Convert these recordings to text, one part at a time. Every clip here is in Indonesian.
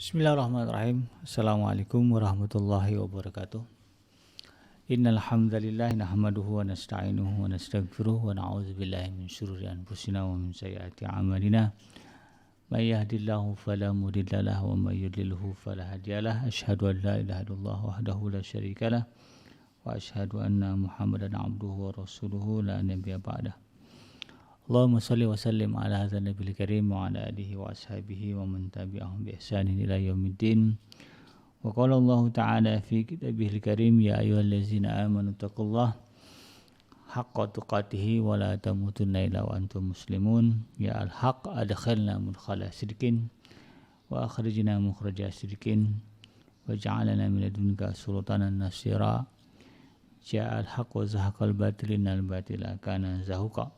Bismillahirrahmanirrahim. Assalamualaikum warahmatullahi wabarakatuh. Innal hamdalillah nahmaduhu wa nasta'inuhu wa nastaghfiruh wa na'udzu billahi min syururi anfusina wa min sayyiati a'malina. May yahdihillahu fala mudilla lahu wa may yudlilhu fala hadiyalah. Asyhadu an la ilaha illallah wahdahu la syarikalah wa asyhadu anna Muhammadan abduhu wa rasuluhu la nabiyya ba'dah. Allahumma salli wa sallim ala hadzal nabiyil karim wa ala alihi wa ashabihi wa man tabi'ahum bi ihsanin ila yaumiddin. Wa qala Allah ta'ala fi kitabihil karim ya ayyuhallazina amanu taqullaha haqqa tuqatih wa la tamutunna illa wa antum muslimun. Ya al-haq adkhalna mudkhala sidqin wa akhrijna mukhraja sidqin wa ja'alna min ladunka sultanan nasira. Ya al-haq wa zahaqal batil innal batila kana zahuqa.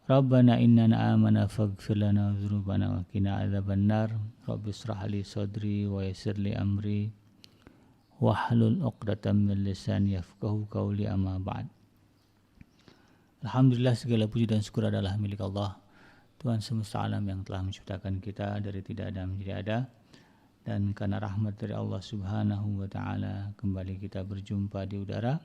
Rabbana innana amana faghfir lana dzunubana wa qina adzabannar. Rabbi ishrah li sadri wa yassir li amri wahlul 'uqdatam min lisani yafqahu qawli amma ba'd. Alhamdulillah, segala puji dan syukur adalah milik Allah, Tuhan semesta alam yang telah menciptakan kita dari tidak ada menjadi ada. Dan karena rahmat dari Allah Subhanahu wa taala, kembali kita berjumpa di udara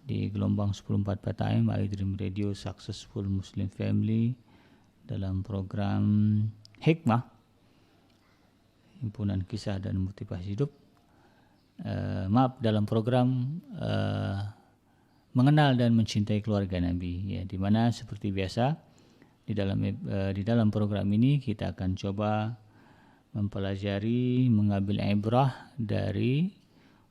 di gelombang 10.4 PTM iDream Radio Successful Muslim Family dalam program Hikmah, himpunan kisah dan motivasi hidup. Dalam program mengenal dan mencintai keluarga Nabi, ya, di mana seperti biasa di dalam program ini kita akan coba mempelajari, mengambil ibrah dari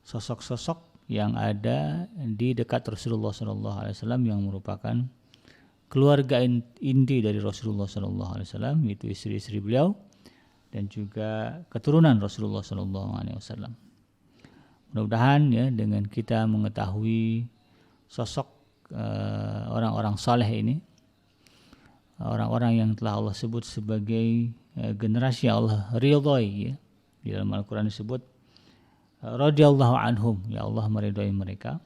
sosok-sosok yang ada di dekat Rasulullah SAW yang merupakan keluarga inti dari Rasulullah SAW, yaitu istri-istri beliau dan juga keturunan Rasulullah SAW. Mudah-mudahan ya, dengan kita mengetahui sosok orang-orang saleh ini, orang-orang yang telah Allah sebut sebagai generasi Allah ridhoi, ya, di dalam Al-Quran disebut radhiyallahu anhum, ya Allah meridhai mereka.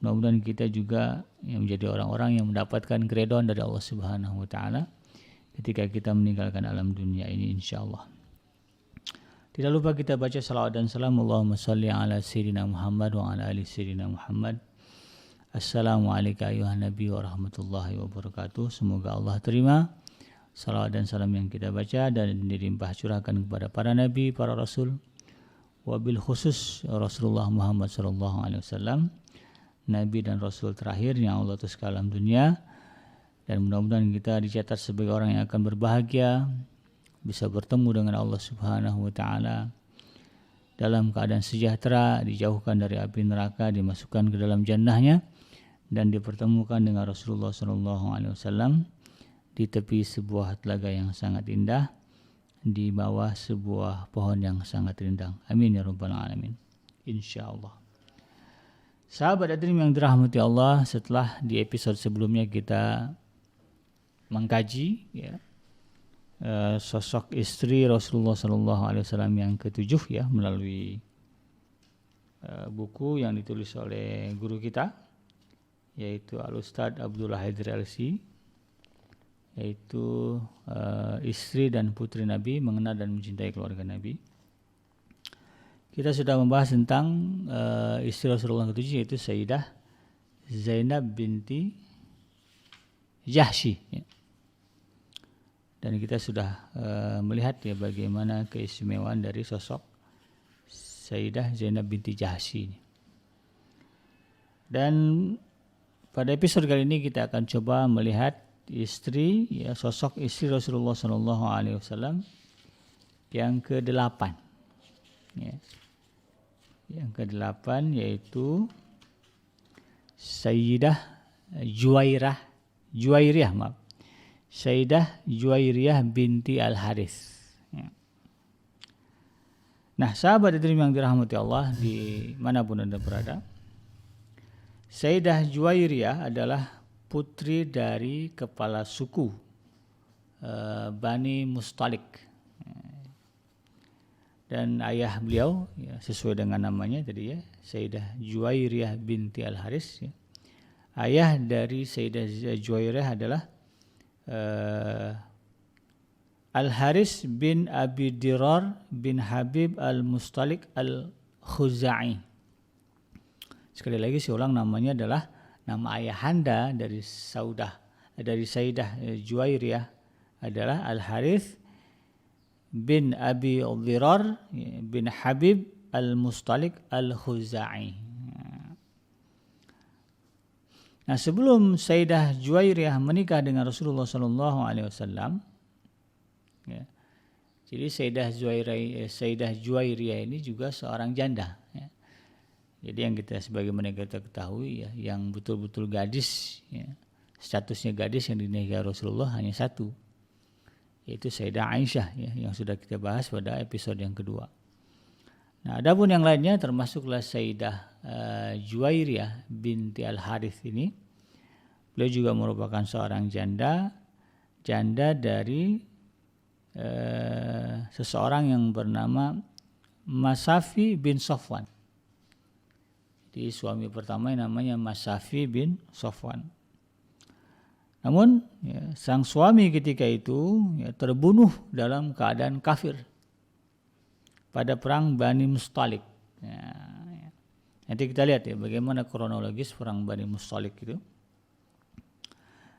Mudah-mudahan kita juga yang menjadi orang-orang yang mendapatkan keridhaan dari Allah Subhanahu wa taala ketika kita meninggalkan alam dunia ini, insyaallah. Tidak lupa kita baca salawat dan salam. Allahumma salli ala sayyidina Muhammad wa ala ali sayyidina Muhammad. Assalamualaikum ayuhan nabi wa rahmatullahi wabarakatuh. Semoga Allah terima salawat dan salam yang kita baca dan dilimpah curahkan kepada para nabi, para rasul, wabil khusus Rasulullah Muhammad SAW, Nabi dan Rasul terakhir yang Allah utus ke alam dunia. Dan mudah-mudahan kita dicatat sebagai orang yang akan berbahagia, bisa bertemu dengan Allah Subhanahu wa taala dalam keadaan sejahtera, dijauhkan dari api neraka, dimasukkan ke dalam jannahnya, dan dipertemukan dengan Rasulullah SAW di tepi sebuah telaga yang sangat indah, di bawah sebuah pohon yang sangat rindang. Amin ya rabbal alamin, insyaallah. Sahabat iDream yang dirahmati Allah, setelah di episode sebelumnya kita mengkaji, ya, sosok istri Rasulullah SAW yang ketujuh, ya, melalui buku yang ditulis oleh guru kita, yaitu Al-Ustadz Abdullah Haidar LC, yaitu istri dan putri Nabi, mengenal dan mencintai keluarga Nabi. Kita sudah membahas tentang istri Rasulullah ketujuh, yaitu Sayyidah Zainab binti Jahsy, ya. Dan kita sudah melihat, ya, bagaimana keistimewaan dari sosok Sayyidah Zainab binti Jahsy ini. Dan pada episode kali ini kita akan coba melihat istri, ya, sosok istri Rasulullah SAW yang ke-8, ya. Yang ke-8 yaitu Sayyidah Juwairiyah binti Al-Harith, ya. Nah, sahabat iDream yang dirahmati Allah dimanapun Anda berada, Sayyidah Juwairiyah adalah putri dari kepala suku Bani Mustalik, dan ayah beliau, ya, sesuai dengan namanya tadi, ya, Sayyidah Juwairiyah binti Al-Harith, ya. Ayah dari Sayyidah Juwairiyah adalah Al-Haris bin Abi Dirar bin Habib Al-Mustalik Al-Khuzai. Sekali lagi saya ulang, namanya adalah nama ayahanda dari Sayyidah Juwairiyah adalah Al-Harith bin Abi Dirar bin Habib Al-Mustalik Al-Khuzai. Nah, sebelum Sayyidah Juwairiyah menikah dengan Rasulullah SAW, ya, jadi Sayyidah Juwairiyah ini juga seorang janda. Ya. Jadi yang sebagaimana kita ketahui, ya, yang betul-betul gadis, ya, statusnya gadis yang dinikahi Rasulullah hanya satu, yaitu Sayyidah Aisyah, ya, yang sudah kita bahas pada episode yang kedua. Nah, adapun yang lainnya termasuklah Sayyidah Juwairiyah binti Al-Harith ini, beliau juga merupakan seorang janda dari seseorang yang bernama Masafi bin Sofwan. Jadi suami pertama yang namanya Masafi bin Sofwan. Namun ya, sang suami ketika itu ya, terbunuh dalam keadaan kafir pada perang Bani Mustalik. Ya. Nanti kita lihat ya bagaimana kronologis perang Bani Mustalik itu.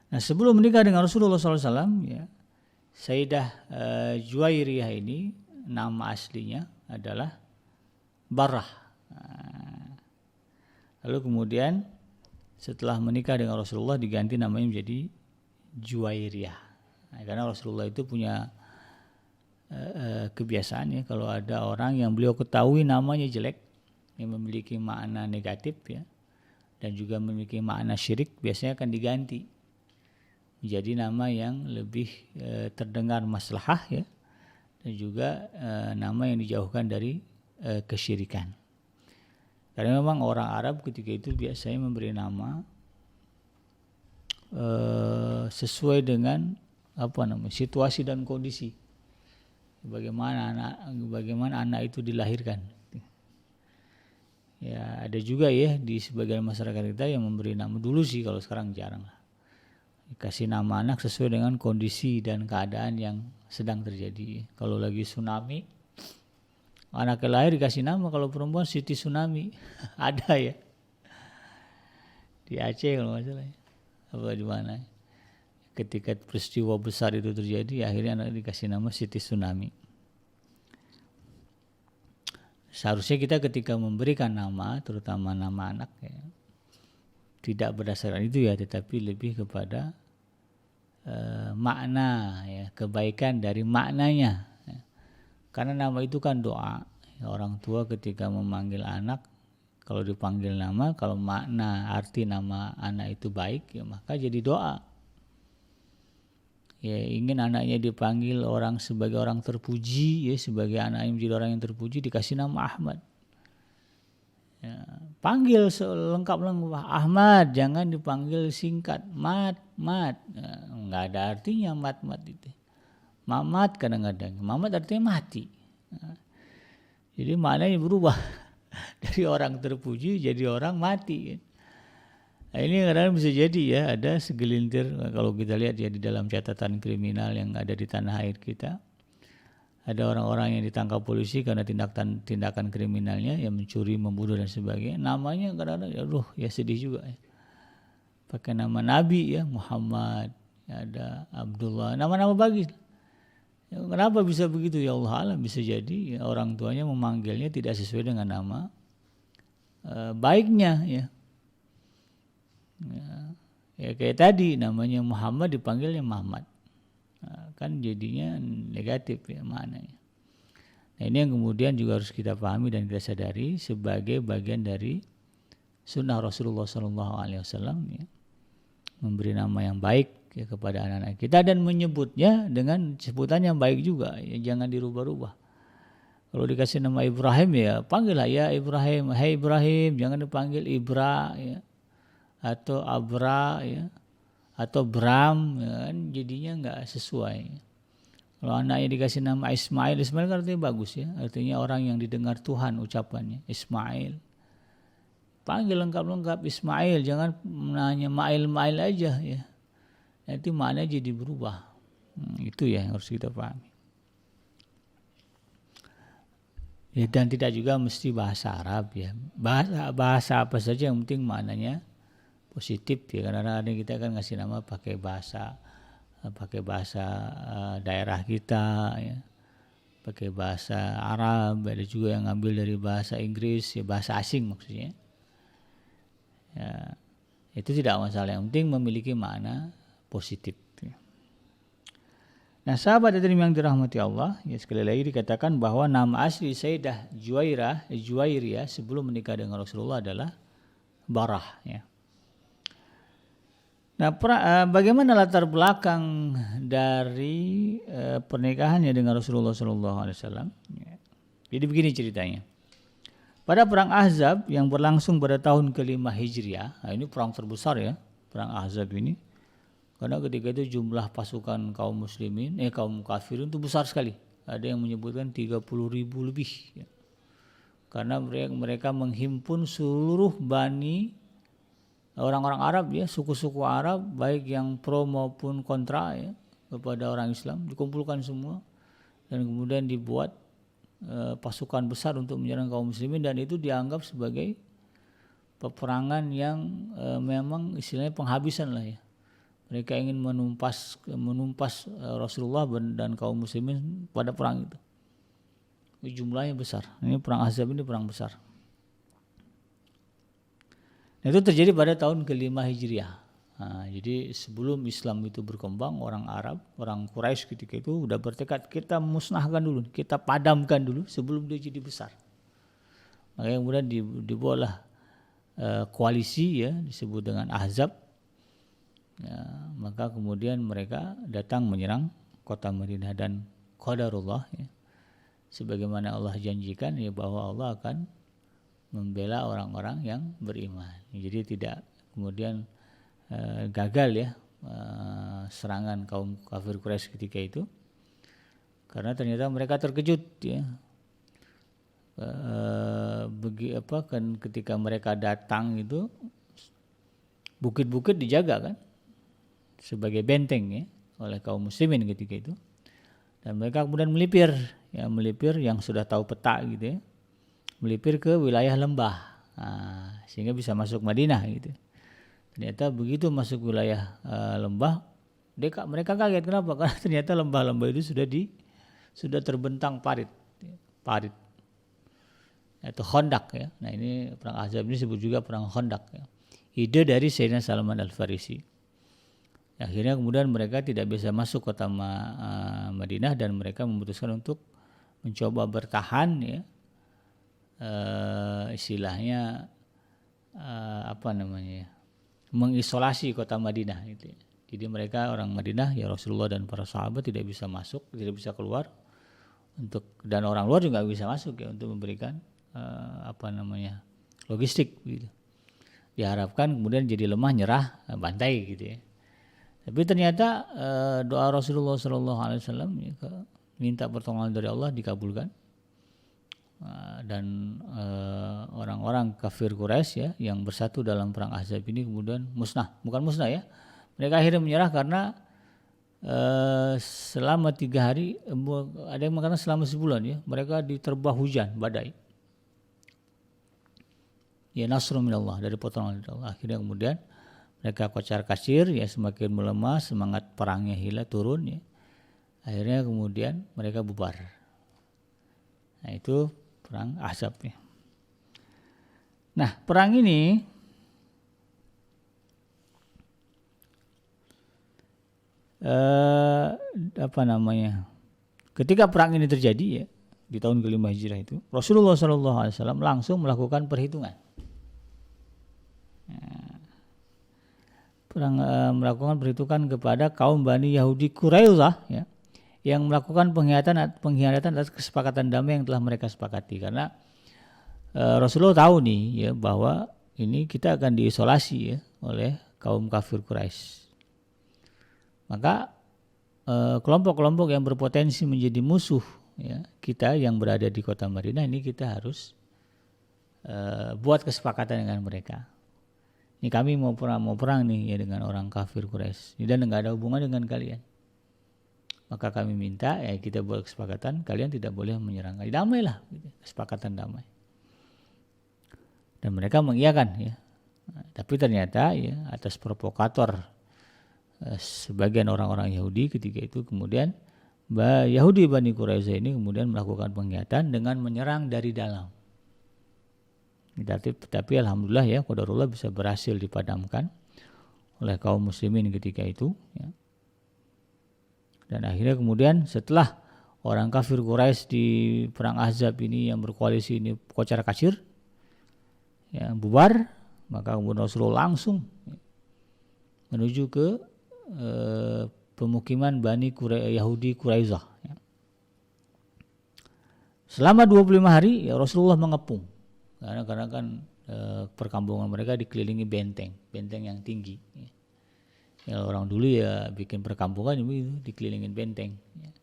Nah, sebelum menikah dengan Rasulullah SAW, ya, Sayyidah Juwairiyah ini nama aslinya adalah Barrah. Lalu kemudian setelah menikah dengan Rasulullah diganti namanya menjadi Juwairiyah. Nah, karena Rasulullah itu punya kebiasaan, ya, kalau ada orang yang beliau ketahui namanya jelek, yang memiliki makna negatif, ya, dan juga memiliki makna syirik, biasanya akan diganti menjadi nama yang lebih terdengar maslahah, ya, dan juga nama yang dijauhkan dari kesyirikan. Karena memang orang Arab ketika itu biasanya memberi nama sesuai dengan situasi dan kondisi. Bagaimana anak itu dilahirkan. Ya, ada juga ya di sebagian masyarakat kita yang memberi nama, dulu sih, kalau sekarang jarang lah. Dikasih nama anak sesuai dengan kondisi dan keadaan yang sedang terjadi. Kalau lagi tsunami, anaknya lahir dikasih nama, kalau perempuan Siti Tsunami. Ada ya di Aceh kalau nggak salah, apa di mana, ketika peristiwa besar itu terjadi, akhirnya anak dikasih nama Siti Tsunami. Seharusnya kita ketika memberikan nama, terutama nama anak, ya, tidak berdasarkan itu, ya, tetapi lebih kepada makna, ya, kebaikan dari maknanya. Karena nama itu kan doa. Orang tua ketika memanggil anak, kalau dipanggil nama, kalau makna arti nama anak itu baik, ya, maka jadi doa. Ya, ingin anaknya dipanggil orang sebagai orang terpuji, ya, sebagai anak yang menjadi orang yang terpuji, dikasih nama Ahmad. Ya, panggil lengkap Ahmad, jangan dipanggil singkat Mat. Ya, nggak ada artinya mat itu. Mamat kadang-kadang, mamat artinya mati. Nah, jadi maknanya berubah dari orang terpuji jadi orang mati. Nah, ini kadang bisa jadi, ya, ada segelintir, kalau kita lihat ya di dalam catatan kriminal yang ada di tanah air kita, ada orang-orang yang ditangkap polisi karena tindakan kriminalnya, yang mencuri, membunuh dan sebagainya. Namanya kadang-kadang ya sedih juga, ya. Pakai nama Nabi, ya, Muhammad, ya, ada Abdullah, nama-nama bagus. Kenapa bisa begitu, ya Allah alam, bisa jadi, ya, orang tuanya memanggilnya tidak sesuai dengan nama baiknya, ya. Ya kayak tadi namanya Muhammad dipanggilnya Muhammad, nah, kan jadinya negatif, ya, maknanya. Nah, ini yang kemudian juga harus kita pahami dan kita sadari sebagai bagian dari sunnah Rasulullah SAW, ya, memberi nama yang baik, ya, kepada anak-anak kita, dan menyebutnya dengan sebutan yang baik juga, ya, jangan dirubah-rubah. Kalau dikasih nama Ibrahim, ya panggillah ya Ibrahim, hai Ibrahim, jangan dipanggil Ibra, ya, atau Abra, ya, atau Bram, ya, kan jadinya nggak sesuai. Kalau anaknya dikasih nama Ismail kan artinya bagus, ya, artinya orang yang didengar Tuhan ucapannya, Ismail. Panggil lengkap Ismail, jangan nanya Mail aja, ya. Nanti maknanya jadi berubah. Itu ya yang harus kita pahami. Ya, dan tidak juga mesti bahasa Arab ya. Bahasa apa saja yang penting maknanya positif ya. Karena ada kita kan ngasih nama pakai bahasa daerah kita ya. Pakai bahasa Arab, ada juga yang ngambil dari bahasa Inggris ya, bahasa asing maksudnya. Ya, itu tidak masalah, yang penting memiliki makna positif. Nah, sahabat yang dirahmati Allah, ya sekali lagi dikatakan bahwa nama asli Sayyidah Juwairiyah sebelum menikah dengan Rasulullah adalah Barah ya. Nah, bagaimana latar belakang dari pernikahannya dengan Rasulullah SAW? Ya. Jadi begini ceritanya. Pada perang Ahzab yang berlangsung pada tahun ke-5 Hijriah, nah ini perang terbesar ya, perang Ahzab ini. Karena ketika itu jumlah pasukan kaum muslimin, kaum kafirin itu besar sekali. Ada yang menyebutkan 30.000 lebih. Ya. Karena mereka menghimpun seluruh orang-orang Arab ya, suku-suku Arab, baik yang pro maupun kontra ya, kepada orang Islam, dikumpulkan semua. Dan kemudian dibuat pasukan besar untuk menyerang kaum muslimin, dan itu dianggap sebagai peperangan yang memang istilahnya penghabisan lah ya. Mereka ingin menumpas Rasulullah dan kaum muslimin pada perang itu. Jumlahnya besar. Ini perang Ahzab, ini perang besar. Nah, itu terjadi pada tahun ke-5 Hijriah. Nah, jadi sebelum Islam itu berkembang, orang Arab, orang Quraisy ketika itu udah bertekad, kita musnahkan dulu, kita padamkan dulu sebelum dia jadi besar. Makanya kemudian dibuatlah koalisi ya, disebut dengan Ahzab. Ya, maka kemudian mereka datang menyerang kota Madinah, dan qadarullah ya, sebagaimana Allah janjikan ya, bahwa Allah akan membela orang-orang yang beriman. Jadi tidak kemudian gagal ya serangan kaum kafir Quraisy ketika itu, karena ternyata mereka terkejut ya. Kan ketika mereka datang itu bukit-bukit dijaga kan sebagai benteng ya oleh kaum muslimin ketika itu, dan mereka kemudian melipir yang sudah tahu peta gitu ya, melipir ke wilayah lembah, sehingga bisa masuk Madinah gitu. Ternyata begitu masuk wilayah lembah, mereka kaget. Kenapa? Karena ternyata lembah-lembah itu sudah terbentang parit atau Khandaq ya. Nah, ini perang Ahzab ini disebut juga perang Khandaq ya. Ide dari Sayyidina Salman Al-Farisi. Akhirnya kemudian mereka tidak bisa masuk kota Madinah, dan mereka memutuskan untuk mencoba bertahan ya, istilahnya mengisolasi kota Madinah gitu ya. Jadi mereka orang Madinah ya, Rasulullah dan para sahabat tidak bisa masuk, tidak bisa keluar, dan orang luar juga bisa masuk ya, untuk memberikan logistik gitu. Diharapkan kemudian jadi lemah, nyerah, bantai gitu ya. Tapi ternyata doa Rasulullah SAW minta pertolongan dari Allah dikabulkan, dan orang-orang kafir Quraisy ya yang bersatu dalam perang Ahzab ini kemudian bukan musnah ya, mereka akhirnya menyerah karena selama 3 hari, ada yang mengatakan selama sebulan ya, mereka diterpa hujan badai. Ya, nasrun minallah, dari pertolongan dari Allah. Akhirnya kemudian mereka kocar-kacir ya, semakin melemah, semangat perangnya hilang, turun ya. Akhirnya kemudian mereka bubar. Nah, itu perang Ahzab ya. Nah, perang ini ketika perang ini terjadi ya, di tahun ke-5 Hijrah itu, Rasulullah SAW langsung melakukan perhitungan. Melakukan perhitungan kepada kaum Bani Yahudi Quraidah ya, yang melakukan pengkhianatan atas kesepakatan damai yang telah mereka sepakati. Karena Rasulullah tahu nih ya, bahwa ini kita akan diisolasi ya oleh kaum kafir Quraisy. Maka kelompok-kelompok yang berpotensi menjadi musuh ya kita yang berada di kota Madinah ini, kita harus buat kesepakatan dengan mereka. Ini kami mau perang nih ya dengan orang kafir Quraisy, dan enggak ada hubungan dengan kalian. maka kami minta, kita buat kesepakatan, kalian tidak boleh menyerang. Damailah, gitu. Kesepakatan damai. Dan mereka mengiyakan, ya. Tapi ternyata, ya, atas provokator sebagian orang-orang Yahudi ketika itu, kemudian Yahudi Bani Quraisyah ini kemudian melakukan pengkhianatan dengan menyerang dari dalam. Tapi alhamdulillah, ya, qadarullah bisa berhasil dipadamkan oleh kaum muslimin ketika itu, ya. Dan akhirnya kemudian setelah orang kafir Quraisy di perang Ahzab ini yang berkoalisi ini kocar kacir, ya, bubar, maka kemudian Rasulullah langsung menuju ke pemukiman Bani Yahudi Quraisyah, ya. Selama 25 hari, ya, Rasulullah mengepung karena kan perkampungan mereka dikelilingi benteng yang tinggi, ya. Ya, orang dulu ya bikin perkampungan itu dikelilingin benteng, ya.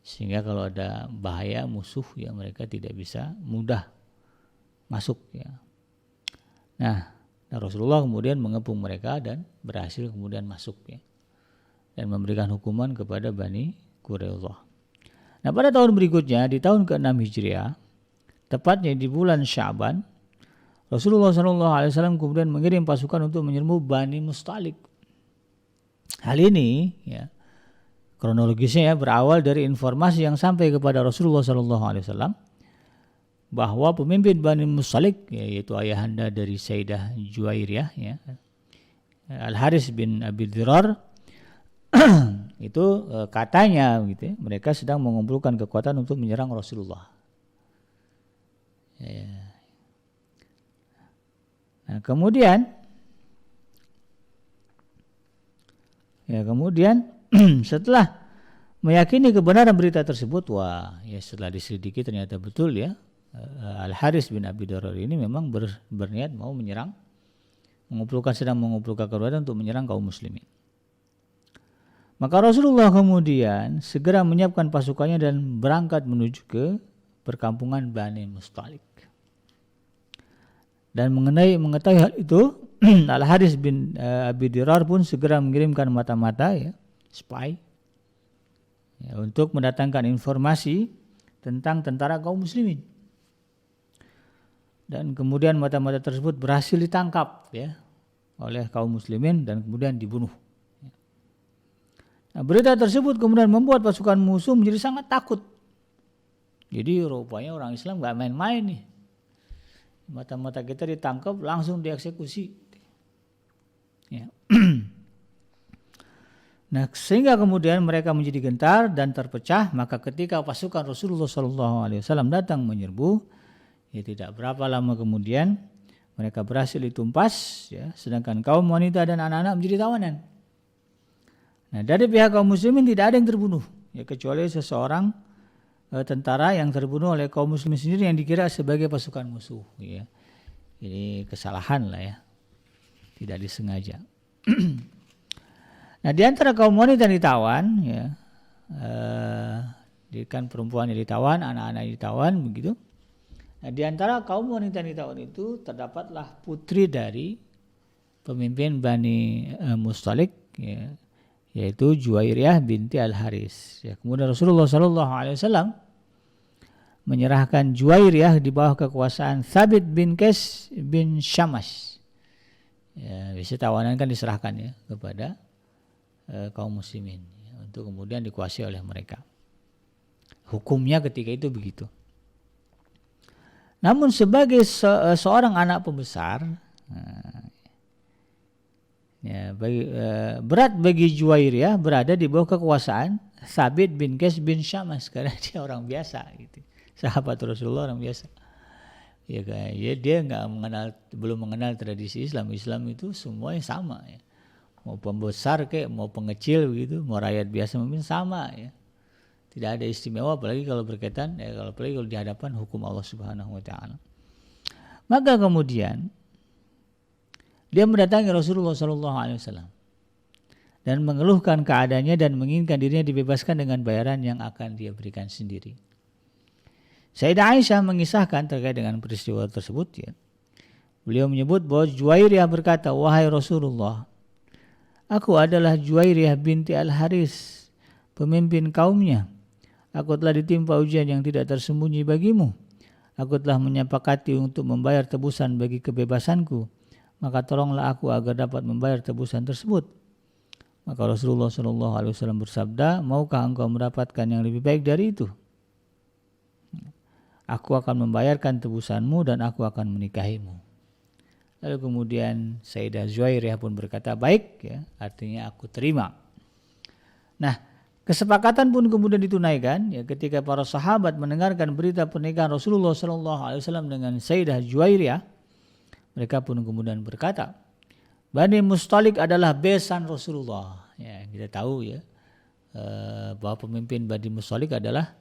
Sehingga kalau ada bahaya musuh, ya, mereka tidak bisa mudah masuk, ya. Nah, Rasulullah kemudian mengepung mereka dan berhasil kemudian masuk, ya, dan memberikan hukuman kepada Bani Quraisyah. Nah, pada tahun berikutnya di tahun ke-6 Hijriah, tepatnya di bulan Sya'ban, Rasulullah SAW kemudian mengirim pasukan untuk menyerbu Bani Mustalik. Hal ini, ya, kronologisnya, ya, berawal dari informasi yang sampai kepada Rasulullah SAW bahwa pemimpin Bani Mustalik, ya, yaitu ayahanda dari Sayyidah Juwairiyah, ya, Al-Haris bin Abi Dirar, itu katanya, gitu, ya, mereka sedang mengumpulkan kekuatan untuk menyerang Rasulullah. Ya. Nah, kemudian setelah meyakini kebenaran berita tersebut, ya, setelah diselidiki ternyata betul, ya, Al-Haris bin Abi Dirar ini memang berniat mau menyerang, sedang mengumpulkan kekuatan untuk menyerang kaum muslimin. Maka Rasulullah kemudian segera menyiapkan pasukannya dan berangkat menuju ke perkampungan Bani Mustalik. Dan mengetahui hal itu, Al-Haris bin Abi Dirar pun segera mengirimkan mata-mata, ya, spy, ya, untuk mendatangkan informasi tentang tentara kaum muslimin. Dan kemudian mata-mata tersebut berhasil ditangkap, ya, oleh kaum muslimin dan kemudian dibunuh. Nah, berita tersebut kemudian membuat pasukan musuh menjadi sangat takut. Jadi rupanya orang Islam gak main-main nih. Mata-mata kita ditangkap langsung dieksekusi, ya. Nah, sehingga kemudian mereka menjadi gentar dan terpecah. Maka ketika pasukan Rasulullah SAW datang menyerbu, ya, tidak berapa lama kemudian mereka berhasil ditumpas, ya, sedangkan kaum wanita dan anak-anak menjadi tawanan. Nah, dari pihak kaum muslimin tidak ada yang terbunuh, ya, kecuali seseorang tentara yang terbunuh oleh kaum muslimin sendiri yang dikira sebagai pasukan musuh, ya. Ini kesalahan lah, ya, tidak disengaja. Nah, di antara kaum wanita yang ditawan, ya, kan perempuan yang ditawan, anak-anak yang ditawan, begitu. Nah, di antara kaum wanita yang ditawan itu terdapatlah putri dari pemimpin Bani Mustalik, ya, yaitu Juwairiyah binti Al-Haris. Ya, kemudian Rasulullah SAW menyerahkan Juwairiyah di bawah kekuasaan Thabit bin Qais bin Syamash. Ya, bisa tawanan kan diserahkan, ya, kepada kaum muslimin, ya, untuk kemudian dikuasai oleh mereka. Hukumnya ketika itu begitu. Namun sebagai seorang anak pembesar, ya, berat bagi Juwairiyah berada di bawah kekuasaan Thabit bin Qais bin Syamash karena dia orang biasa, gitu. Sahabat Rasulullah orang biasa, ya, ya, dia belum mengenal tradisi Islam. Islam itu semuanya sama, ya, mau pembesar kayak mau pengecil begitu, mau rakyat biasa mungkin sama, ya, tidak ada istimewa, apalagi kalau berkaitan, ya, apalagi kalau di hadapan hukum Allah Subhanahu Wa Taala. Maka kemudian dia mendatangi Rasulullah SAW dan mengeluhkan keadaannya dan menginginkan dirinya dibebaskan dengan bayaran yang akan dia berikan sendiri. Sayyidah Aisyah mengisahkan terkait dengan peristiwa tersebut, ya. Beliau menyebut bahwa Juwairiyah berkata, "Wahai Rasulullah, aku adalah Juwairiyah binti Al-Haris. pemimpin kaumnya. Aku telah ditimpa ujian yang tidak tersembunyi bagimu. Aku telah menyepakati untuk membayar tebusan bagi kebebasanku. Maka tolonglah aku agar dapat membayar tebusan tersebut. Maka Rasulullah SAW bersabda, maukah engkau mendapatkan yang lebih baik dari itu? Aku akan membayarkan tebusanmu dan aku akan menikahimu. Lalu kemudian Sayyidah Juwairiyah pun berkata, baik, ya, artinya aku terima. Nah, kesepakatan pun kemudian ditunaikan ya, ketika para sahabat mendengarkan berita pernikahan Rasulullah SAW dengan Sayyidah Juwairiyah, mereka pun kemudian berkata, Bani Mustalik adalah besan Rasulullah. Ya, kita tahu ya bahwa pemimpin Bani Mustalik adalah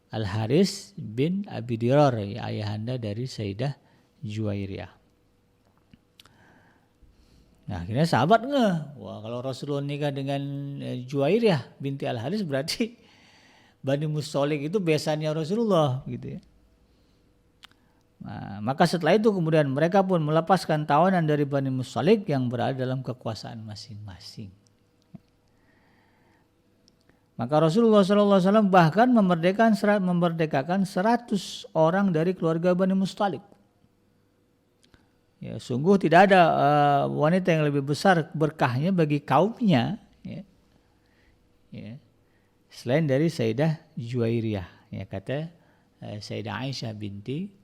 Al-Haris bin Abi Dirar, ya, ayahanda dari Sayyidah Juwairiyah. Nah, akhirnya sahabat ngeh, wah kalau Rasulullah nikah dengan Juwairiyah binti Al-Haris berarti Bani Mustalik itu besannya Rasulullah gitu ya. Nah, maka setelah itu kemudian mereka pun melepaskan tawanan dari Bani Mustalik yang berada dalam kekuasaan masing-masing. Maka Rasulullah SAW bahkan memerdekakan 100 orang dari keluarga Bani Mustalik. Ya, sungguh tidak ada wanita yang lebih besar berkahnya bagi kaumnya, ya, selain dari Sayyidah Juwairiyah, ya, kata Sayyidah Aisyah binti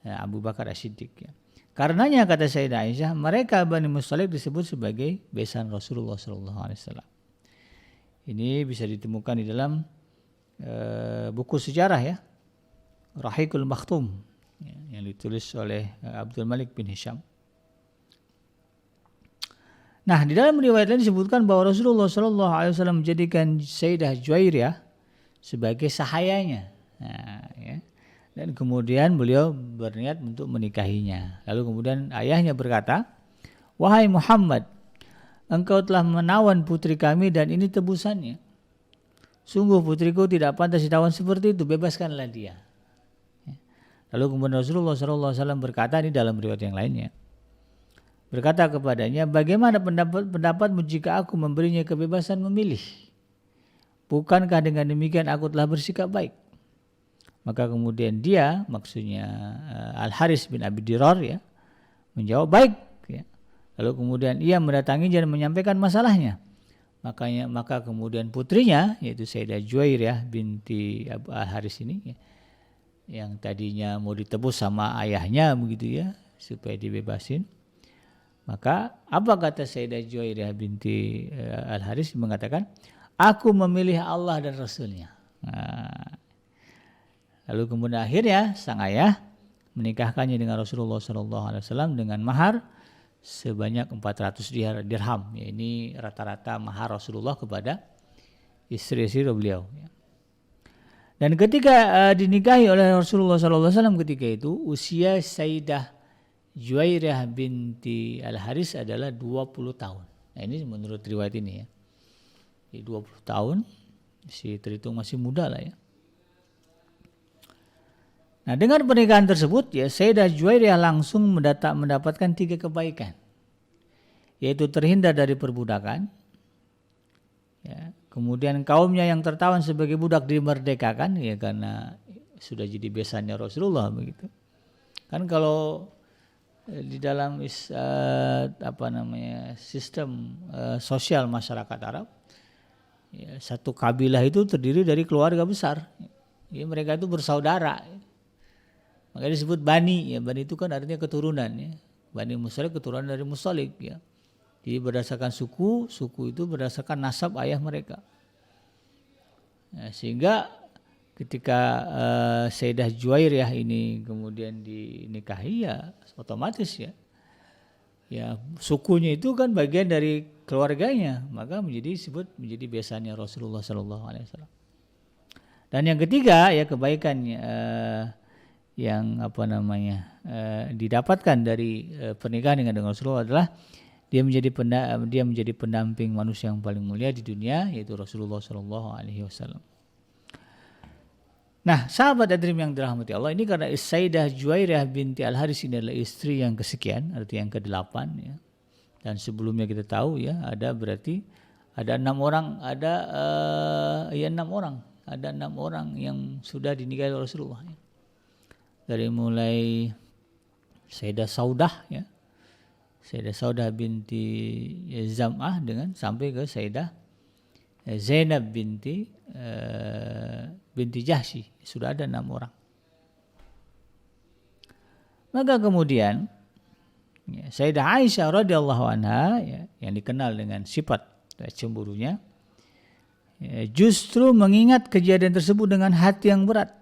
Abu Bakar As-Siddiq. Ya. Karenanya kata Sayyidah Aisyah, mereka Bani Mustalik disebut sebagai besan Rasulullah SAW. Ini bisa ditemukan di dalam buku sejarah ya, Rahiqul Makhtum, yang ditulis oleh Abdul Malik bin Hisham. Nah, di dalam riwayat lain disebutkan bahwa Rasulullah SAW menjadikan Sayyidah Juwairiyah sebagai sahayanya. Nah, ya. Dan kemudian beliau berniat untuk menikahinya. Lalu kemudian ayahnya berkata, wahai Muhammad, engkau telah menawan putri kami dan ini tebusannya. Sungguh putriku tidak pantas ditawan seperti itu, bebaskanlah dia. Lalu kemudian Rasulullah SAW berkata, ini dalam riwayat yang lainnya, berkata kepadanya, bagaimana pendapatmu jika aku memberinya kebebasan memilih? Bukankah dengan demikian aku telah bersikap baik? Maka kemudian dia, maksudnya Al-Haris bin Abi Dirar, ya, menjawab baik. Ya. Lalu kemudian ia mendatangi dan menyampaikan masalahnya. Maka kemudian putrinya, yaitu Sayyidah Juwairiyah binti Al-Haris ini, ya, yang tadinya mau ditebus sama ayahnya begitu ya, supaya dibebasin. Maka apa kata Sayyidah Juwairiyah binti Al-Haris? Mengatakan, aku memilih Allah dan Rasulnya. Nah, lalu kemudian akhirnya sang ayah menikahkannya dengan Rasulullah SAW dengan mahar sebanyak 400 dirham. Ya, ini rata-rata mahar Rasulullah kepada istri-istri beliau. Ya. Dan ketika dinikahi oleh Rasulullah SAW ketika itu, usia Sayyidah Juwairiyah binti Al-Haris adalah 20 tahun. Nah, ini menurut riwayat ini ya. Jadi 20 tahun, terhitung masih muda lah ya. Nah, dengan pernikahan tersebut ya, Sayyidah Juwairiyah langsung mendapatkan 3 kebaikan. Yaitu terhindar dari perbudakan. Ya, kemudian kaumnya yang tertawan sebagai budak dimerdekakan ya, karena sudah jadi besannya Rasulullah begitu. Kan kalau di dalam sistem sosial masyarakat Arab, ya, satu kabilah itu terdiri dari keluarga besar. Ya, mereka itu bersaudara. Makanya disebut Bani. Ya, Bani itu kan artinya keturunan. Ya. Bani Mustalik keturunan dari Mustalik. Ya. Jadi berdasarkan suku itu berdasarkan nasab ayah mereka. Nah, sehingga ketika Sayyidah Juwairiyah ini kemudian dinikahi ya otomatis ya sukunya itu kan bagian dari keluarganya, maka disebut menjadi besannya Rasulullah SAW. Dan yang ketiga ya kebaikan yang didapatkan dari pernikahan dengan Rasulullah adalah dia menjadi pendamping manusia yang paling mulia di dunia, yaitu Rasulullah SAW. Nah, sahabat Adrim yang dirahmati Allah, ini karena Sayyidah Juwairiyah binti Al-Haris ini adalah istri yang kesekian, arti yang ke-8 ya. Dan sebelumnya kita tahu ya, ada berarti Ada 6 orang, ada 6 orang yang sudah dinikahi Rasulullah. Ya. Dari mulai Sayyidah Saudah, ya, Sayyidah Saudah binti Zam'ah dengan sampai ke Sayyidah Zainab binti Jahsy, sudah ada 6 orang. Maka kemudian ya, Sayyidah Aisyah radhiyallahu anha, ya, yang dikenal dengan sifat cemburunya, ya, justru mengingat kejadian tersebut dengan hati yang berat.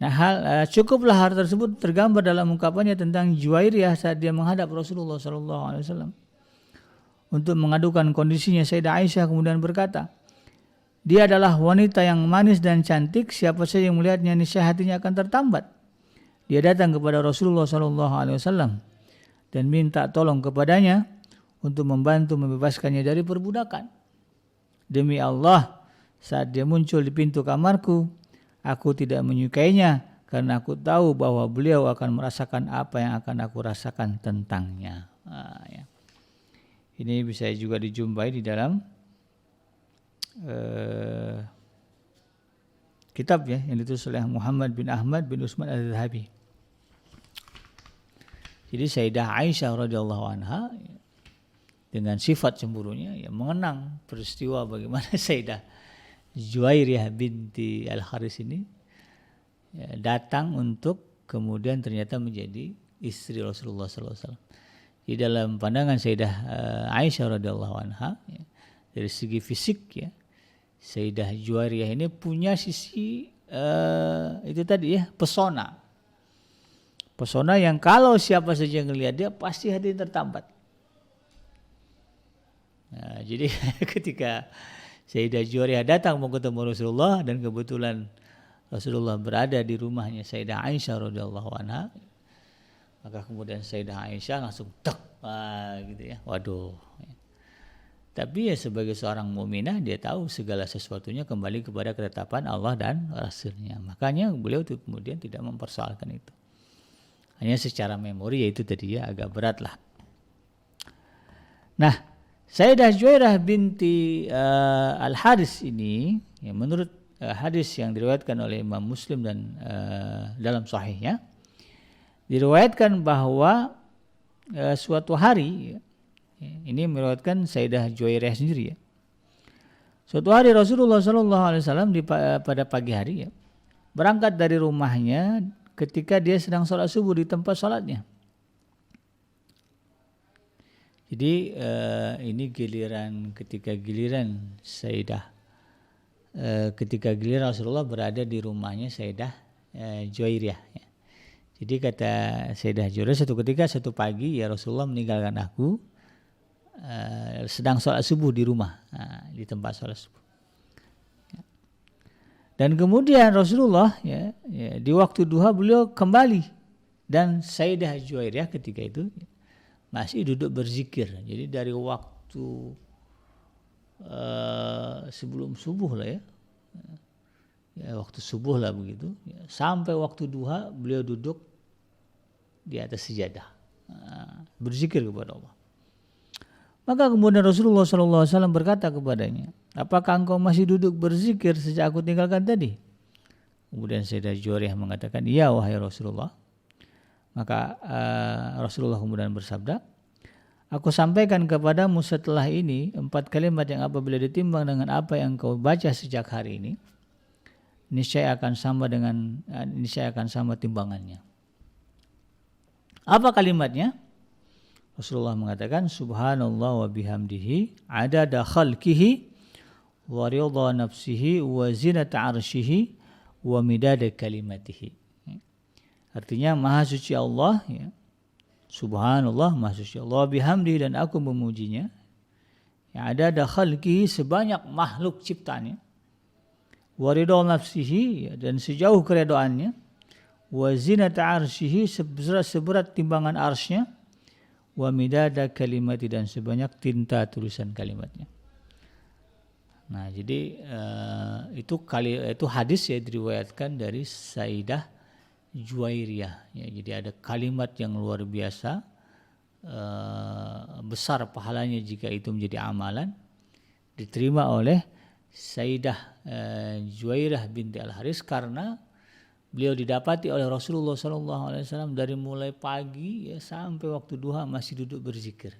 Nah, cukuplah hal tersebut tergambar dalam ungkapannya tentang Juwairiyah saat dia menghadap Rasulullah SAW untuk mengadukan kondisinya. Sayyidah Aisyah kemudian berkata, dia adalah wanita yang manis dan cantik, siapa saja yang melihatnya niscaya hatinya akan tertambat. Dia datang kepada Rasulullah SAW dan minta tolong kepadanya untuk membantu membebaskannya dari perbudakan. Demi Allah, saat dia muncul di pintu kamarku, aku tidak menyukainya karena aku tahu bahwa beliau akan merasakan apa yang akan aku rasakan tentangnya. Ya. Ini bisa juga dijumpai di dalam kitab, ya, yang ditulis oleh Muhammad bin Ahmad bin Utsman al-Zahabi. Jadi Sayyidah Aisyah radhiyallahu anha, ya, dengan sifat cemburunya, ya, mengenang peristiwa bagaimana Sayyidah Juwairiyah binti Al-Haris ini, ya, datang untuk kemudian ternyata menjadi istri Rasulullah SAW. Di dalam pandangan Sayyidah Aisyah radhiyallahu anha, ya, dari segi fisik, ya, Sayyidah Juwairiyah ini punya sisi itu tadi, ya, pesona yang kalau siapa saja yang melihat dia pasti hati tertambat. Nah, jadi ketika Sayyidah Juwairiyah datang mau ketemu Rasulullah dan kebetulan Rasulullah berada di rumahnya Sayyidah Aisyah radhiyallahu anha, maka kemudian Sayyidah Aisyah langsung gitu, ya, waduh. Tapi ya sebagai seorang mukminah dia tahu segala sesuatunya kembali kepada ketetapan Allah dan Rasulnya. Makanya beliau itu kemudian tidak mempersoalkan itu. Hanya secara memori, yaitu tadi, ya, agak berat lah. Nah, Sayyidah Juwairiyah binti Al-Haris ini, ya, menurut hadis yang diriwayatkan oleh Imam Muslim dan dalam sahihnya, diriwayatkan bahwa suatu hari, ya, ini meriwayatkan Sayyidah Juwairiyah sendiri, ya. Suatu hari Rasulullah SAW pada pagi hari, ya, berangkat dari rumahnya ketika dia sedang sholat subuh di tempat sholatnya. Jadi ini ketika giliran Rasulullah berada di rumahnya Sayyidah Juwairiyah. Ya. Jadi kata Sayyidah Juwairiyah, satu pagi, ya, Rasulullah meninggalkan aku sedang sholat subuh di rumah, di tempat sholat subuh. Dan kemudian Rasulullah, ya, di waktu duha beliau kembali dan Sayyidah Juwairiyah ketika itu, ya, masih duduk berzikir. Jadi dari waktu sebelum subuh lah, ya, waktu subuh lah begitu, ya, sampai waktu duha beliau duduk di atas sajadah, berzikir kepada Allah. Maka kemudian Rasulullah SAW berkata kepadanya, apakah engkau masih duduk berzikir sejak aku tinggalkan tadi? Kemudian Sayyidah Juwairiyah mengatakan, iya wahai Rasulullah. Maka Rasulullah kemudian bersabda, aku sampaikan kepadamu setelah ini 4 kalimat yang apabila ditimbang dengan apa yang kau baca sejak hari ini, niscaya akan sama timbangannya. Apa kalimatnya? Rasulullah mengatakan, subhanallah wa bihamdihi adada khalqihi wa ridha nafsihi wa zinata arsyihi wa midada kalimatihi. Artinya maha suci Allah, ya. Subhanallah, maha suci Allah, bihamdihi, dan aku memujinya. Ya, adada khalqihi, sebanyak makhluk ciptaannya. Wa ridha nafsihi, ya, dan sejauh keredoannya. Wa zinata arsyihi, seberat timbangan arsy-Nya. Wa midada kalimati, dan sebanyak tinta tulisan kalimatnya. Nah, jadi itu hadis, ya, diriwayatkan dari Sayyidah Juwairiyah. Ya, jadi ada kalimat yang luar biasa besar pahalanya jika itu menjadi amalan, diterima oleh Sayyidah Juwairiyah binti Al-Haris karena beliau didapati oleh Rasulullah SAW dari mulai pagi ya, sampai waktu duha masih duduk berzikir.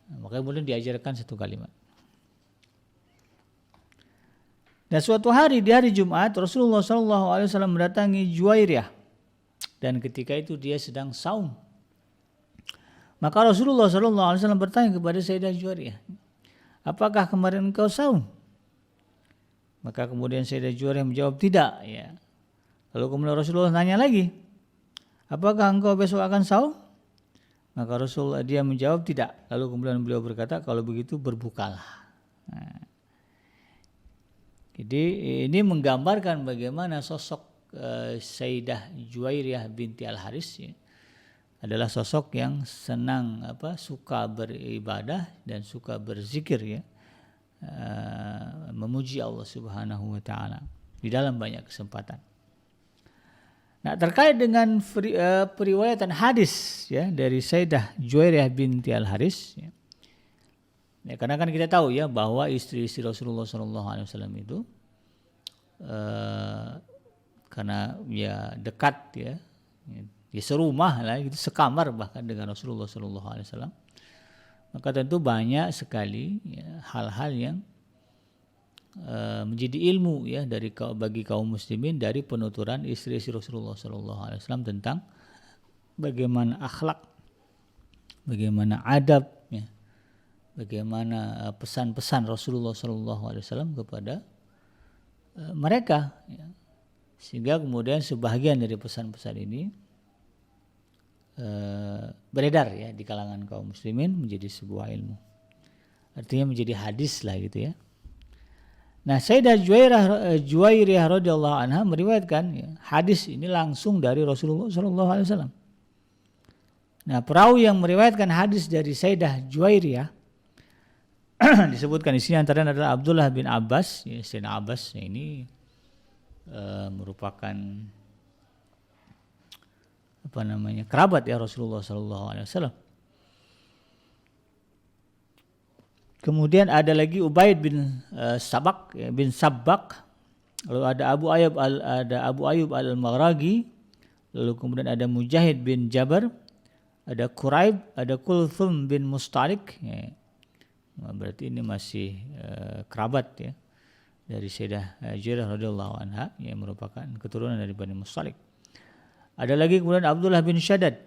Makanya kemudian diajarkan satu kalimat. Dan suatu hari di hari Jumat Rasulullah SAW mendatangi Juwairiyah dan ketika itu dia sedang saum. Maka Rasulullah SAW bertanya kepada Sayyidah Juwairiyah, apakah kemarin engkau saum? Maka kemudian Sayyidah Juwairiyah menjawab tidak. Ya. Lalu kemudian Rasulullah tanya lagi, apakah engkau besok akan saum? Maka Rasulullah dia menjawab tidak. Lalu kemudian beliau berkata, kalau begitu berbukalah. Nah. Jadi ini menggambarkan bagaimana sosok Sayyidah Juwairiyah binti Al-Haris ya, adalah sosok yang senang suka beribadah dan suka berzikir ya, memuji Allah Subhanahu wa taala di dalam banyak kesempatan. Nah, terkait dengan periwayatan hadis ya dari Sayyidah Juwairiyah binti Al-Haris ya. Ya, karena kan kita tahu ya bahwa istri-istri Rasulullah SAW itu karena ya dekat ya serumah lah, gitu, sekamar bahkan dengan Rasulullah SAW, maka tentu banyak sekali ya, hal-hal yang menjadi ilmu ya bagi kaum muslimin dari penuturan istri-istri Rasulullah SAW tentang bagaimana akhlak, bagaimana adab, ya, bagaimana pesan-pesan Rasulullah SAW kepada mereka, ya. Sehingga kemudian sebahagian dari pesan-pesan ini beredar ya di kalangan kaum muslimin menjadi sebuah ilmu, artinya menjadi hadis lah gitu ya. Nah, Sayyidah Juwairiyah radhiyallahu anha meriwayatkan ya, hadis ini langsung dari Rasulullah SAW. Nah, perawi yang meriwayatkan hadis dari Sayyidah Juwairiyah disebutkan di sini antara adalah Abdullah bin Abbas. Ya, Sayyidina Abbas ini merupakan kerabat ya Rasulullah SAW. Kemudian ada lagi Ubaid bin Sabbak, lalu ada Abu Ayyub al-Maghraqi, lalu kemudian ada Mujahid bin Jabar, ada Quraib, ada Kulthum bin Mustalik. Ya. Nah, berarti ini masih kerabat ya dari Sayyidah Juwairiyah radhiyallahu anha yang merupakan keturunan dari Bani Mustalik. Ada lagi kemudian Abdullah bin Shaddad.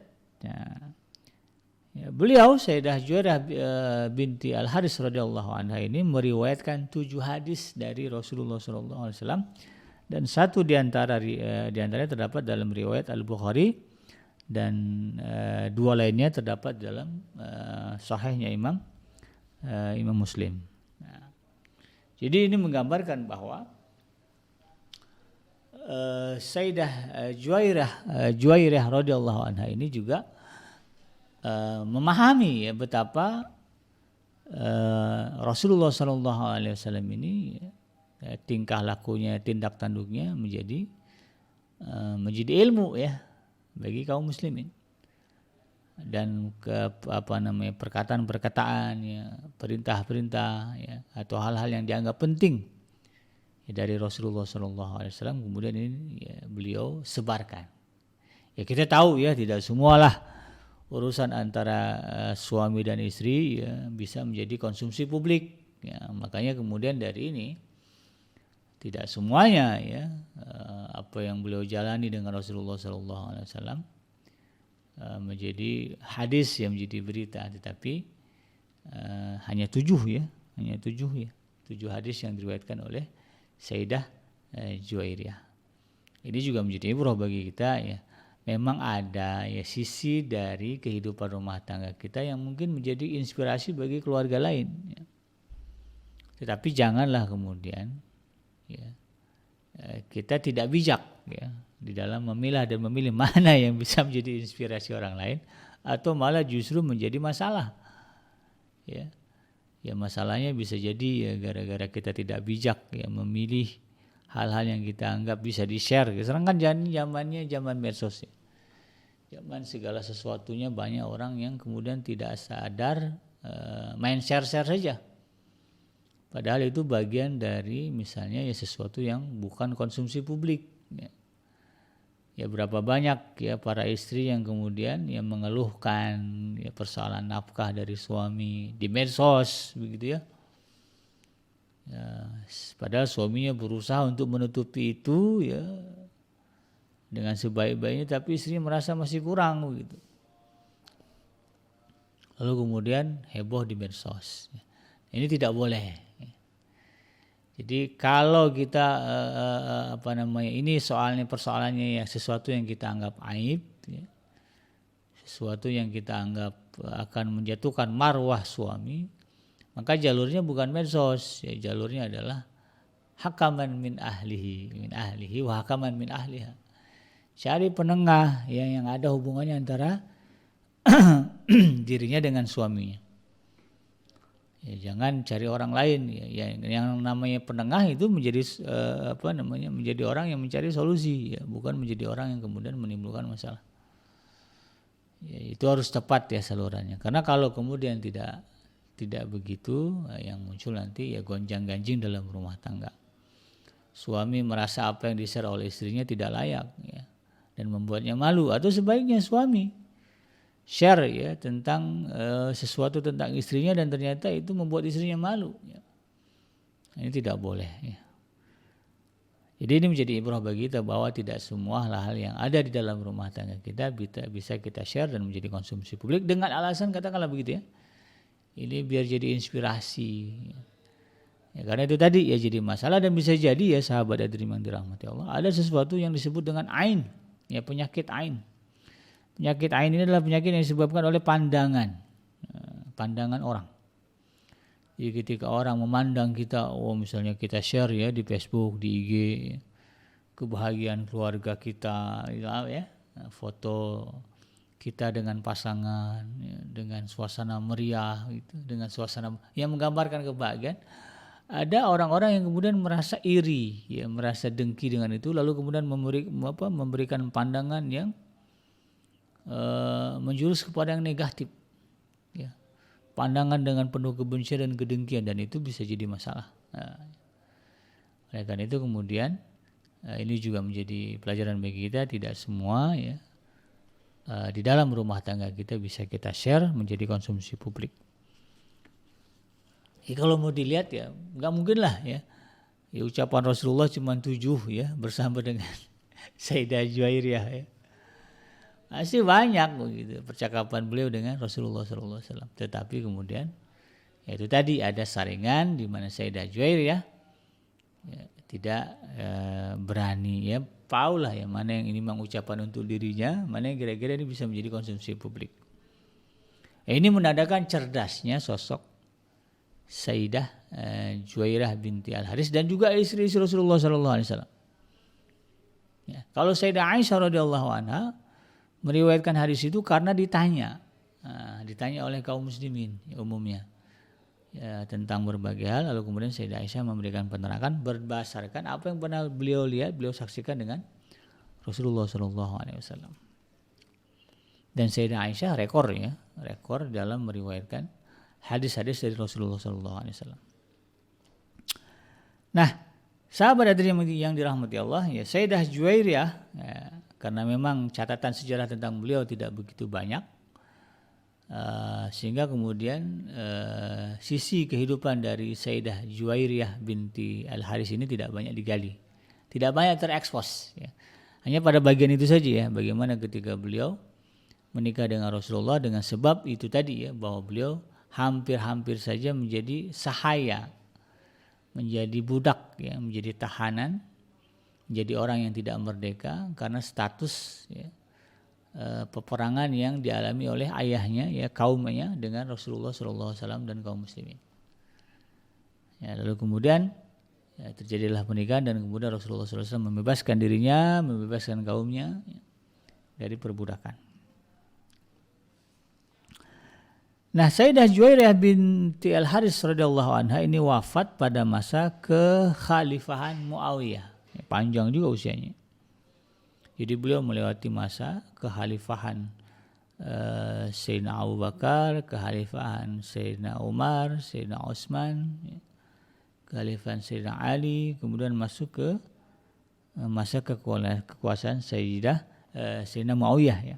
Ya, beliau Sayyidah Juwairiyah binti Al-Haris radhiyallahu anha ini meriwayatkan 7 hadis dari Rasulullah SAW dan satu diantaranya terdapat dalam riwayat Al-Bukhari dan 2 lainnya terdapat dalam sahihnya Imam Muslim. Nah, jadi ini menggambarkan bahwa Sayyidah Juwairiyah radhiyallahu anha ini juga memahami ya betapa Rasulullah SAW ini tingkah lakunya, tindak tanduknya menjadi ilmu ya bagi kaum muslimin, dan perkataan-perkataan ya, perintah-perintah ya, atau hal-hal yang dianggap penting ya, dari Rasulullah SAW kemudian ini ya, beliau sebarkan. Ya kita tahu ya tidak semualah urusan antara suami dan istri ya, bisa menjadi konsumsi publik ya, makanya kemudian dari ini tidak semuanya ya apa yang beliau jalani dengan Rasulullah SAW menjadi hadis yang menjadi berita, tetapi hanya 7 hadis yang diriwayatkan oleh Sayyidah Juwairiyah. Ini juga menjadi ibrah bagi kita ya. Memang ada ya sisi dari kehidupan rumah tangga kita yang mungkin menjadi inspirasi bagi keluarga lain ya. Tetapi janganlah kemudian ya, kita tidak bijak ya di dalam memilah dan memilih mana yang bisa menjadi inspirasi orang lain atau malah justru menjadi masalah ya. Ya masalahnya bisa jadi ya gara-gara kita tidak bijak ya memilih hal-hal yang kita anggap bisa di-share. Sekarang kan zamannya zaman medsos ya. Zaman segala sesuatunya banyak orang yang kemudian tidak sadar main share-share saja. Padahal itu bagian dari misalnya ya sesuatu yang bukan konsumsi publik. Ya berapa banyak ya para istri yang kemudian yang mengeluhkan ya persoalan nafkah dari suami di medsos begitu ya. Ya, padahal suaminya berusaha untuk menutupi itu ya dengan sebaik-baiknya, tapi istrinya merasa masih kurang begitu. Lalu kemudian heboh di medsos. Ini tidak boleh. Jadi kalau kita ini persoalannya ya sesuatu yang kita anggap aib, ya, sesuatu yang kita anggap akan menjatuhkan marwah suami, maka jalurnya bukan medsos, ya, jalurnya adalah hakaman min ahlihi wa hakaman min ahliha. Cari penengah yang ada hubungannya antara dirinya dengan suaminya. Ya, jangan cari orang lain ya, yang namanya penengah itu menjadi menjadi orang yang mencari solusi ya, bukan menjadi orang yang kemudian menimbulkan masalah. Ya, itu harus tepat ya salurannya. Karena kalau kemudian tidak begitu, yang muncul nanti ya gonjang-ganjing dalam rumah tangga. Suami merasa apa yang di-share oleh istrinya tidak layak ya, dan membuatnya malu, atau sebaiknya suami share ya tentang sesuatu tentang istrinya dan ternyata itu membuat istrinya malu ya. Ini tidak boleh ya. Jadi ini menjadi ibrah bagi kita bahwa tidak semua hal yang ada di dalam rumah tangga kita bisa kita share dan menjadi konsumsi publik dengan alasan katakanlah begitu ya, ini biar jadi inspirasi ya, karena itu tadi ya jadi masalah. Dan bisa jadi ya sahabat hadirin yang dirahmati Allah, ada sesuatu yang disebut dengan ain ya, penyakit ain. Penyakit ain ini adalah penyakit yang disebabkan oleh pandangan orang. Jadi ketika orang memandang kita, misalnya kita share ya di Facebook, di IG, kebahagiaan keluarga kita, ya, foto kita dengan pasangan, ya, dengan suasana meriah, gitu, dengan suasana yang menggambarkan kebahagiaan. Ada orang-orang yang kemudian merasa iri, ya, merasa dengki dengan itu, lalu kemudian memberikan pandangan yang menjurus kepada yang negatif, ya. Pandangan dengan penuh kebencian dan kedengkian, dan itu bisa jadi masalah. Oleh karena itu kemudian ini juga menjadi pelajaran bagi kita, tidak semua ya di dalam rumah tangga kita bisa kita share menjadi konsumsi publik. Ya, kalau mau dilihat ya nggak mungkin lah ya ucapan Rasulullah cuma 7 ya bersama dengan Sayyidah Juwairiyah ya. Masih banyak begitu percakapan beliau dengan Rasulullah SAW. Tetapi kemudian ya itu tadi ada saringan di mana Sayyidah Juwairiyah ya, tidak berani ya, paulah ya mana yang ini mengucapkan untuk dirinya, mana yang kira-kira ini bisa menjadi konsumsi publik. Ini menandakan cerdasnya sosok Sayyidah Juwairiyah binti Al-Haris dan juga istri Rasulullah SAW. Ya, kalau Sayyidah Aisyah radhiyallahu anha meriwayatkan hadis itu karena ditanya oleh kaum muslimin ya, umumnya ya, tentang berbagai hal, lalu kemudian Sayyidah Aisyah memberikan penerangan berdasarkan apa yang pernah beliau lihat, beliau saksikan dengan Rasulullah SAW. Dan Sayyidah Aisyah rekor dalam meriwayatkan hadis-hadis dari Rasulullah SAW. Nah, sahabat hadirin yang dirahmati Allah ya, Sayyidah Juwairiyah ya, karena memang catatan sejarah tentang beliau tidak begitu banyak, sehingga kemudian sisi kehidupan dari Sayyidah Juwairiyah binti Al-Haris ini tidak banyak digali, tidak banyak terekspos ya. Hanya pada bagian itu saja ya, bagaimana ketika beliau menikah dengan Rasulullah, dengan sebab itu tadi ya, bahwa beliau hampir-hampir saja menjadi sahaya, menjadi budak ya, menjadi tahanan, menjadi orang yang tidak merdeka karena status ya, peperangan yang dialami oleh ayahnya ya, kaumnya dengan Rasulullah SAW dan kaum muslimin. Ya, lalu kemudian ya, terjadilah pernikahan dan kemudian Rasulullah SAW membebaskan dirinya, membebaskan kaumnya ya, dari perbudakan. Nah, Sayyidah Juwairiyah binti Al-Haris radhiyallahu anha ini wafat pada masa kekhalifahan Muawiyah. panjang juga usianya. Jadi beliau melewati masa kekhalifahan Sayyidina Abu Bakar, kekhalifahan Sayyidina Umar, Sayyidina Utsman, kekhalifahan Sayyidina Ali, kemudian masuk ke masa kekuasaan Sayyidina Muawiyah ya.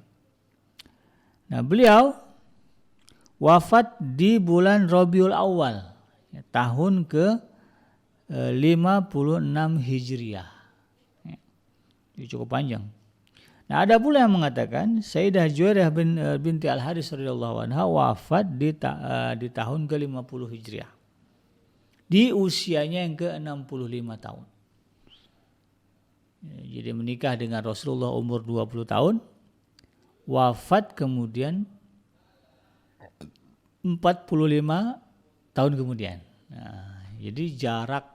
Nah, beliau wafat di bulan Rabiul Awal ya, tahun ke 56 Hijriah. Ya, itu cukup panjang. Nah, ada pula yang mengatakan Sayyidah Juwairiyah binti Al-Haris radhiyallahu anha wafat di tahun ke-50 Hijriah. Di usianya yang ke-65 tahun. Ya, jadi menikah dengan Rasulullah umur 20 tahun, wafat kemudian 45 tahun kemudian. Nah, jadi jarak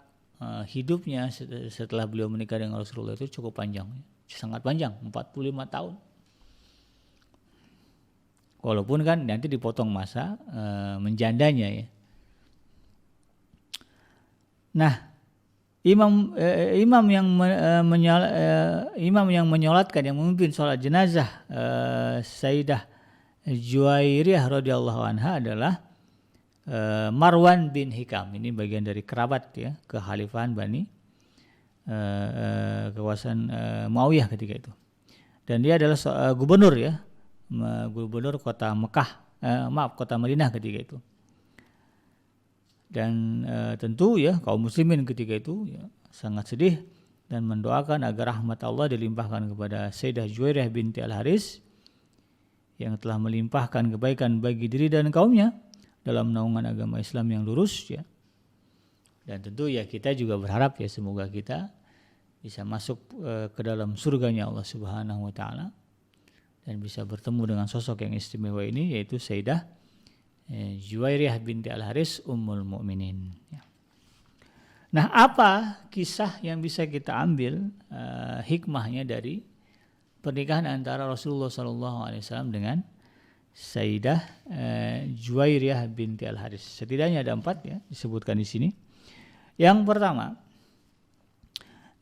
hidupnya setelah beliau menikah dengan Rasulullah itu cukup panjang. Sangat panjang, 45 tahun. Walaupun kan nanti dipotong masa menjandanya ya. Nah, imam yang menyolatkan, yang memimpin sholat jenazah Sayyidah Juwairiyah radhiyallahu anha adalah Marwan bin Hikam. Ini bagian dari kerabat ya, kekhalifahan kekuasaan Muawiyah ketika itu. Dan dia adalah gubernur ya, gubernur kota kota Madinah ketika itu. Dan tentu ya kaum muslimin ketika itu ya, sangat sedih dan mendoakan agar rahmat Allah dilimpahkan kepada Sayyidah Juwairiyah binti Al-Haris yang telah melimpahkan kebaikan bagi diri dan kaumnya dalam naungan agama Islam yang lurus ya. Dan tentu ya kita juga berharap ya semoga kita bisa masuk ke dalam surganya Allah Subhanahu wa taala dan bisa bertemu dengan sosok yang istimewa ini, yaitu Sayyidah Juwairiyah binti Al-Haris Ummul Mukminin ya. Nah, apa kisah yang bisa kita ambil hikmahnya dari pernikahan antara Rasulullah SAW dengan Sayyidah Juwairiyah binti Al-Haris? Setidaknya ada 4 ya disebutkan di sini. Yang pertama,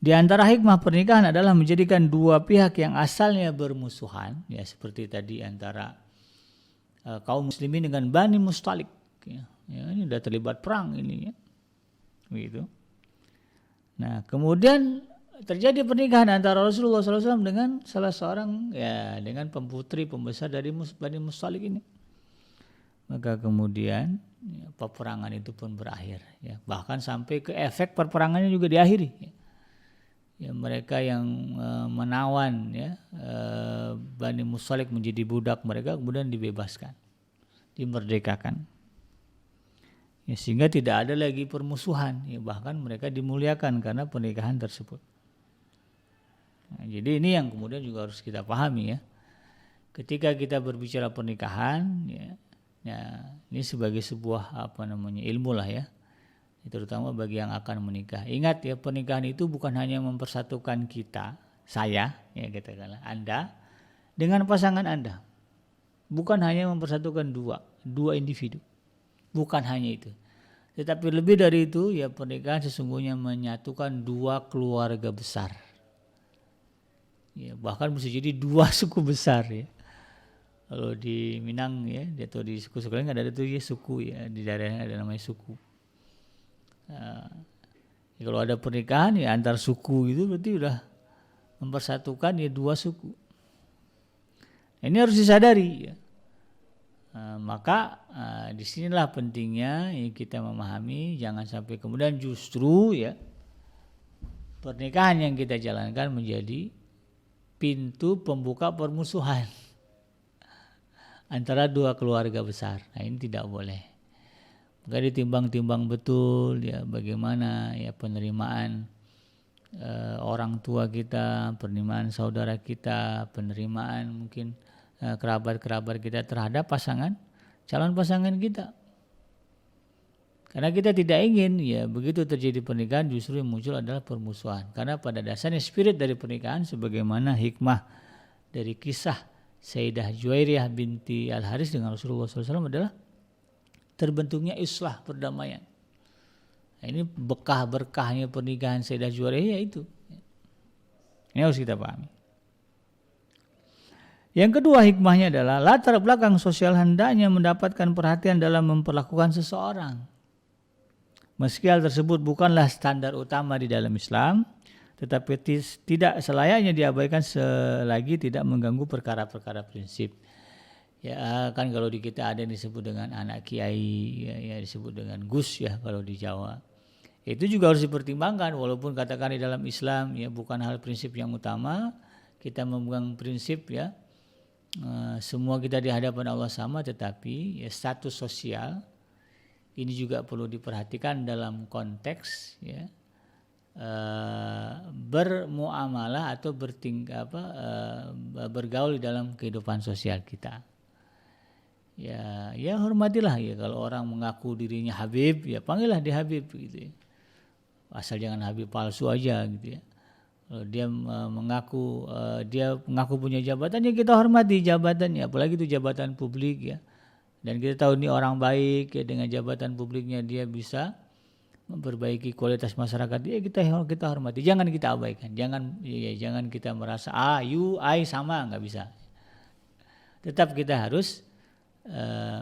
di antara hikmah pernikahan adalah menjadikan dua pihak yang asalnya bermusuhan, ya seperti tadi antara kaum muslimin dengan Bani Mustalik, ya ini sudah terlibat perang ini, ya, begitu. Nah, kemudian terjadi pernikahan antara Rasulullah SAW dengan salah seorang, ya dengan pembesar dari Bani Mustalik ini. Maka kemudian ya, peperangan itu pun berakhir, ya bahkan sampai ke efek perperangannya juga diakhiri. Ya. Ya, mereka yang menawan ya Bani Mustalik menjadi budak mereka kemudian dibebaskan, dimerdekakan. Ya, sehingga tidak ada lagi permusuhan, ya, bahkan mereka dimuliakan karena pernikahan tersebut. Nah, jadi ini yang kemudian juga harus kita pahami ya. Ketika kita berbicara pernikahan, ya ini sebagai sebuah ilmu lah ya. Terutama bagi yang akan menikah. Ingat ya, pernikahan itu bukan hanya mempersatukan kita, saya, ya katakanlah Anda dengan pasangan Anda. Bukan hanya mempersatukan dua individu. Bukan hanya itu. Tetapi lebih dari itu, ya pernikahan sesungguhnya menyatukan dua keluarga besar. Ya, bahkan bisa jadi dua suku besar ya. Kalau di Minang ya, atau di suku-suku lain ada itu ya suku ya, di daerahnya ada namanya suku. Nah, ya kalau ada pernikahan ya antar suku itu berarti udah mempersatukan ya dua suku. Ini harus disadari ya. Maka disinilah pentingnya ya, kita memahami jangan sampai kemudian justru ya pernikahan yang kita jalankan menjadi pintu pembuka permusuhan antara dua keluarga besar. Nah, ini tidak boleh. Maka ditimbang-timbang betul ya bagaimana ya penerimaan orang tua kita, penerimaan saudara kita, penerimaan mungkin kerabat-kerabat kita terhadap calon pasangan kita. Karena kita tidak ingin ya begitu terjadi pernikahan justru yang muncul adalah permusuhan. Karena pada dasarnya spirit dari pernikahan sebagaimana hikmah dari kisah Sayyidah Juwairiyah binti Al-Haris dengan Rasulullah SAW adalah terbentuknya islah, perdamaian. Nah, ini berkahnya pernikahan Sayyidah Juwairiyah itu. Ini harus kita pahami. Yang kedua hikmahnya adalah latar belakang sosial hendaknya mendapatkan perhatian dalam memperlakukan seseorang. Meski hal tersebut bukanlah standar utama di dalam Islam, tetapi tidak selayaknya diabaikan selagi tidak mengganggu perkara-perkara prinsip. Ya kan kalau di kita ada yang disebut dengan anak kiai, ya disebut dengan gus ya kalau di Jawa. Itu juga harus dipertimbangkan walaupun katakan di dalam Islam ya bukan hal prinsip yang utama, kita memegang prinsip ya semua kita di hadapan Allah sama, tetapi ya status sosial ini juga perlu diperhatikan dalam konteks ya bermuamalah atau bergaul di dalam kehidupan sosial kita. Ya hormatilah ya, kalau orang mengaku dirinya Habib ya panggillah dia Habib gitu ya. Asal jangan Habib palsu aja gitu ya. Kalau dia mengaku punya jabatan ya kita hormati jabatannya, apalagi itu jabatan publik ya. Dan kita tahu ini orang baik ya, dengan jabatan publiknya dia bisa memperbaiki kualitas masyarakat, ya kita hormati, jangan kita abaikan, jangan kita merasa I sama, nggak bisa. Tetap kita harus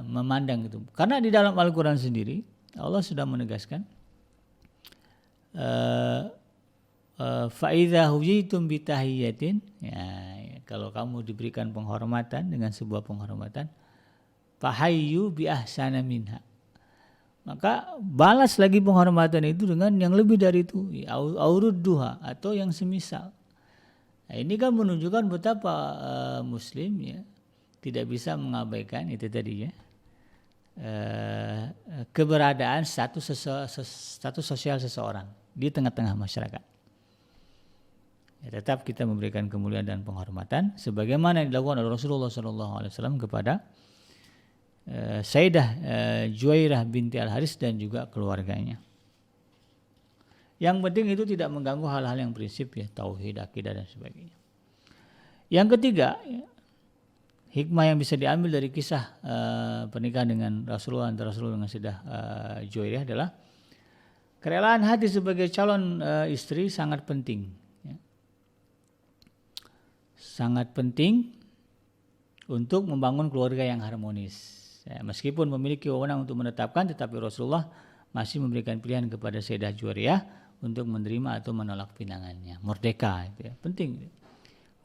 memandang itu, karena di dalam Al-Quran sendiri Allah sudah menegaskan fa'idha hujitum bitahiyatin, kalau kamu diberikan penghormatan dengan sebuah penghormatan, fahayyu bi ahsana minha, maka balas lagi penghormatan itu dengan yang lebih dari itu, aurudduha atau yang semisal. Nah, ini kan menunjukkan betapa muslim ya tidak bisa mengabaikan itu tadi ya keberadaan status sosial seseorang di tengah-tengah masyarakat. Ya, tetap kita memberikan kemuliaan dan penghormatan sebagaimana yang dilakukan oleh Rasulullah SAW kepada Sayyidah Juwairah binti Al-Haris dan juga keluarganya. Yang penting itu tidak mengganggu hal-hal yang prinsip ya, tauhid, akidah dan sebagainya. Yang ketiga, hikmah yang bisa diambil dari kisah pernikahan dengan Rasulullah antara Rasulullah dengan Sayyidah Juwairah adalah kerelaan hati sebagai calon istri sangat penting. Ya. Sangat penting untuk membangun keluarga yang harmonis. Ya, meskipun memiliki wewenang untuk menetapkan, tetapi Rasulullah masih memberikan pilihan kepada Sayyidah Juwairah untuk menerima atau menolak pinangannya. Merdeka itu ya, penting.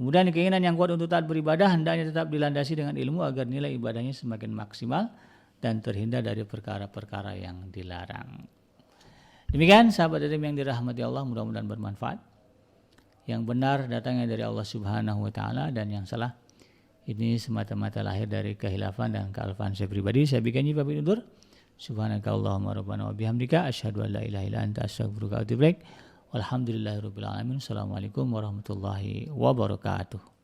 Kemudian keinginan yang kuat untuk taat beribadah hendaknya tetap dilandasi dengan ilmu agar nilai ibadahnya semakin maksimal dan terhindar dari perkara-perkara yang dilarang. Demikian sahabat Adam yang dirahmati Allah, mudah-mudahan bermanfaat. Yang benar datangnya dari Allah Subhanahu wa taala dan yang salah ini semata-mata lahir dari kehilafan dan kealfaan saya pribadi. Saya bikin pamit undur. Subhanakallahumma rabbana wa bihamdika asyhadu an la ilaha illa anta astaghfiruka wa atubu ilaik. Walhamdulillahirabbil alamin. Assalamualaikum warahmatullahi wabarakatuh.